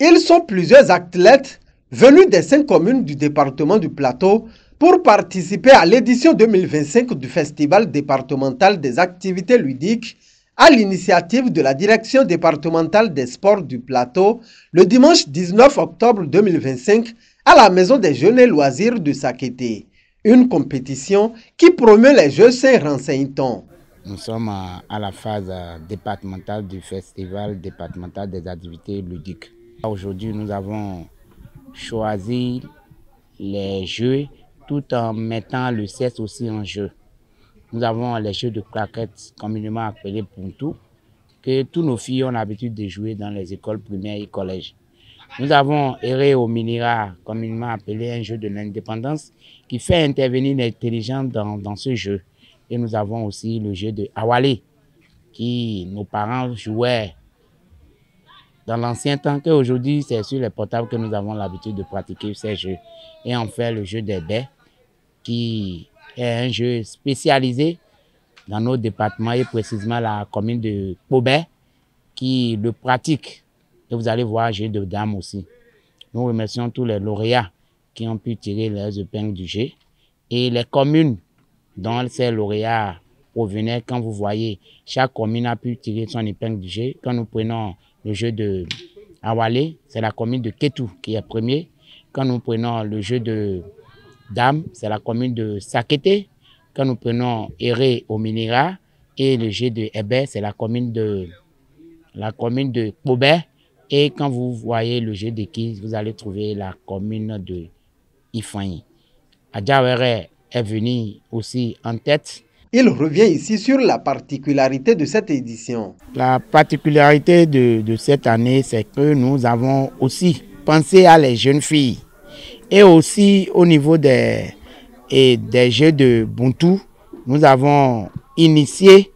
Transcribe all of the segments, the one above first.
Ils sont plusieurs athlètes venus des 5 communes du département du Plateau pour participer à l'édition 2025 du Festival départemental des activités ludiques à l'initiative de la Direction départementale des sports du Plateau le dimanche 19 octobre 2025 à la Maison des Jeunes et Loisirs de Sakété. Une compétition qui promeut les jeux Saint-Renseigne-Ton. Nous sommes à la phase départementale du Festival départemental des activités ludiques. Aujourd'hui, nous avons choisi les jeux tout en mettant le CES aussi en jeu. Nous avons les jeux de claquettes communément appelés Puntu, que tous nos filles ont l'habitude de jouer dans les écoles primaires et collèges. Nous avons Eré au Minira, communément appelé un jeu de l'indépendance, qui fait intervenir l'intelligence dans ce jeu. Et nous avons aussi le jeu de Awale, qui nos parents jouaient dans l'ancien temps, qu'aujourd'hui c'est sur les portables que nous avons l'habitude de pratiquer ces jeux. Et enfin le jeu des baies, qui est un jeu spécialisé dans nos départements et précisément la commune de Pobé, qui le pratique. Et vous allez voir jeu de dames aussi. Nous remercions tous les lauréats qui ont pu tirer leurs épingles du jeu. Et les communes dont ces lauréats provenaient, quand vous voyez, chaque commune a pu tirer son épingle du jeu. Quand nous prenons le jeu de Awale, c'est la commune de Ketou qui est premier. Quand nous prenons le jeu de Dame, c'est la commune de Sakété. Quand nous prenons Eré au Minira et le jeu de Ebé, c'est la commune de Pobé. Et quand vous voyez le jeu de Kis, vous allez trouver la commune de Ifanyi. Adjawere est venu aussi en tête. Il revient ici sur la particularité de cette édition. La particularité de cette année, c'est que nous avons aussi pensé à les jeunes filles. Et aussi au niveau des jeux de Buntu, nous avons initié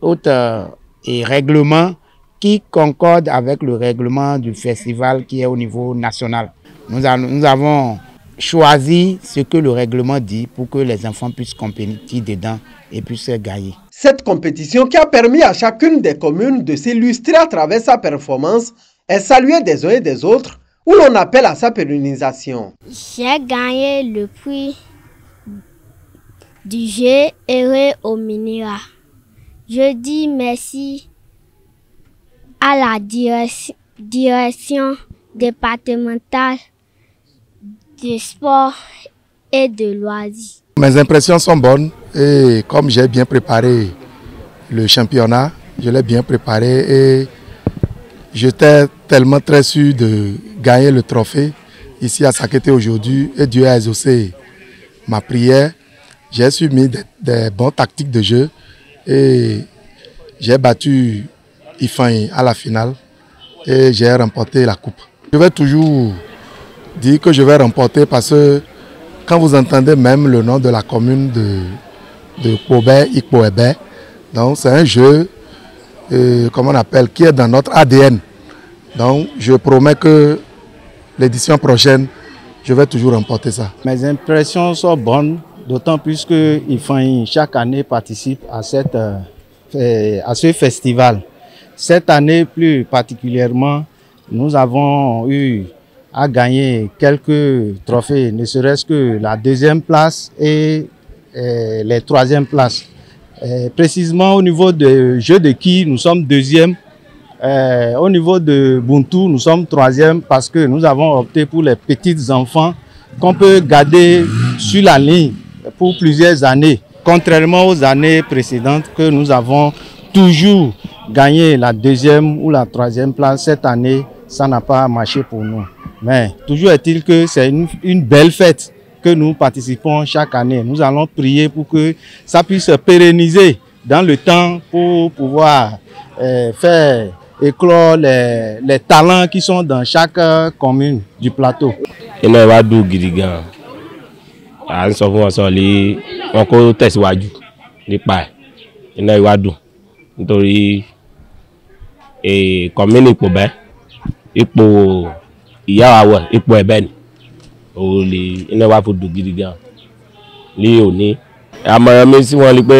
d'autres règlements qui concordent avec le règlement du festival qui est au niveau national. Nous avons choisi ce que le règlement dit pour que les enfants puissent compétir dedans et puissent gagner. Cette compétition qui a permis à chacune des communes de s'illustrer à travers sa performance est saluée des uns et des autres, où l'on appelle à sa pérennisation. J'ai gagné le prix du jeu Eré au Minira. Je dis merci à la direction départementale de sport et de loisirs. Mes impressions sont bonnes et comme j'ai bien préparé le championnat, je l'ai bien préparé et j'étais tellement très sûr de gagner le trophée ici à Sakété aujourd'hui et Dieu a exaucé ma prière. J'ai suivi des bonnes tactiques de jeu et j'ai battu Ifanyi à la finale et j'ai remporté la coupe. Je vais toujours dire que je vais remporter parce que quand vous entendez même le nom de la commune de Pobé, Ikpoebé, donc c'est un jeu comment on appelle, qui est dans notre ADN. Donc je promets que l'édition prochaine, je vais toujours remporter ça. Mes impressions sont bonnes, d'autant plus que Ifanyi chaque année participe à ce festival. Cette année plus particulièrement, nous avons eu à gagner quelques trophées, ne serait-ce que la 2e place et les 3e places. Précisément au niveau de jeu de qui nous sommes 2e. Au niveau de Buntu, nous sommes 3e parce que nous avons opté pour les petits enfants qu'on peut garder sur la ligne pour plusieurs années. Contrairement aux années précédentes que nous avons toujours gagné la 2e ou la 3e place, cette année, ça n'a pas marché pour nous. Mais toujours est-il que c'est une belle fête que nous participons chaque année. Nous allons prier pour que ça puisse se pérenniser dans le temps pour pouvoir faire éclore les talents qui sont dans chaque commune du plateau. ìyá wa ipò ẹ̀bẹ̀ ni o lè iná wa fò dùn gidi gan ní òní. Àmọ̀ràn mi sí wọn ni pé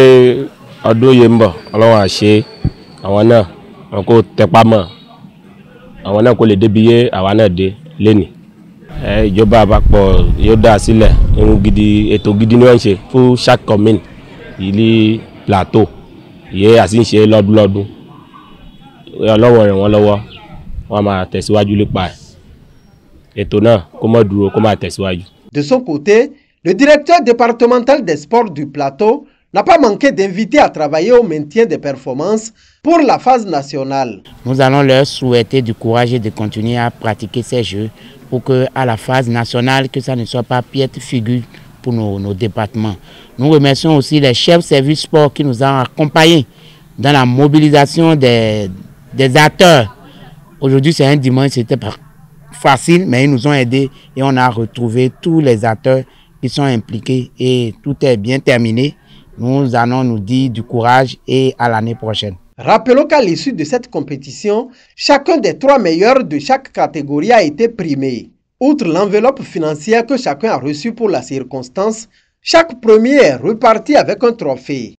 ọdún yìí ń bọ̀ Ọlọ́run á ṣe àwọn náà wọn kò tẹpá mọ́ àwọn náà kò lè débi yé àwa náà dé lénìí. Ìjọba àpapọ̀ yóò dá sílẹ̀ ètò gidi ni wọ́n ń ṣe fún chaque commune ìlú plateau ìyẹ́ àti ń ṣe lọ́dún ọlọ́wọ́ rẹ̀ wọ́n lọ́wọ́ wọ́n máa tẹ̀síwájú nípa ètò náà kó má dúró kó má tẹ̀síwájú. De son côté, le directeur départemental des sports du plateau n'a pas manqué d'inviter à travailler au maintien des performances pour la phase nationale. Nous allons leur souhaiter du courage et de continuer à pratiquer ces jeux pour qu'à la phase nationale, que ça ne soit pas piètre figure pour nos départements. Nous remercions aussi les chefs service sport qui nous ont accompagnés dans la mobilisation des acteurs. Aujourd'hui, c'est un dimanche, c'était pas facile, mais ils nous ont aidés et on a retrouvé tous les acteurs qui sont impliqués et tout est bien terminé. Nous allons nous dire du courage et à l'année prochaine. Rappelons qu'à l'issue de cette compétition, chacun des 3 meilleurs de chaque catégorie a été primé. Outre l'enveloppe financière que chacun a reçue pour la circonstance, chaque premier est reparti avec un trophée.